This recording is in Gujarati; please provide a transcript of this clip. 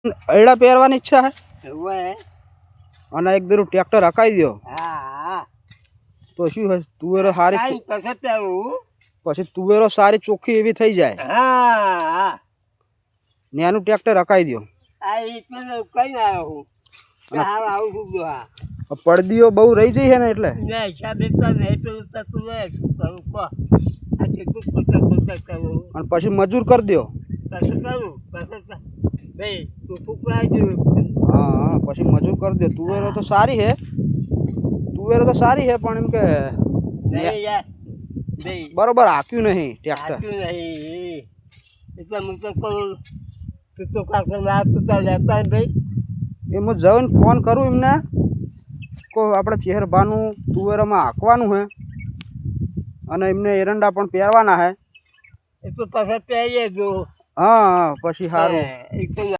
એડા પહેરવાની ઈચ્છા હે એવું હે અને એક દરું ટ્રેક્ટર હકાઈ દો હા તો શું હે તુવેરો સારી કાઈ પસંદ આવું પછી તુવેરો સારી ચોખ્ખી એવી થઈ જાય હા ને એનું ટ્રેક્ટર હકાઈ દો આ એટલે કઈ આવ્યો હું હા આવું છું જો હા પડદીઓ બહુ રહી જઈ છે ને એટલે ને હિસાબે તો નહીં પેલું તું લે શું કરું કહો આ કેટલું પતક કરું અને પછી મજૂર કરી દો પછી કરું પછી ભાઈ તું ફૂકવાઈ દઉં હા હા પછી મજૂર કરી દો તુવેરો તો સારી હે પણ એમ કે નહીં યાર નહીં બરોબર હાક્યું નહીં ટ્રેક્ટર આપ્યું નહીં એટલે હું તો કહું તું તો કાંકર ના તું તાર લેતા ને ભાઈ એ હું જઈને ફોન કરું એમને કો આપણે ચહેરબાનું તુવેરામાં હાંકવાનું હે અને એમને એરંડા પણ પહેરવાના હે એ તો પાછા પહેરીએ જો હા પછી સારું એક તો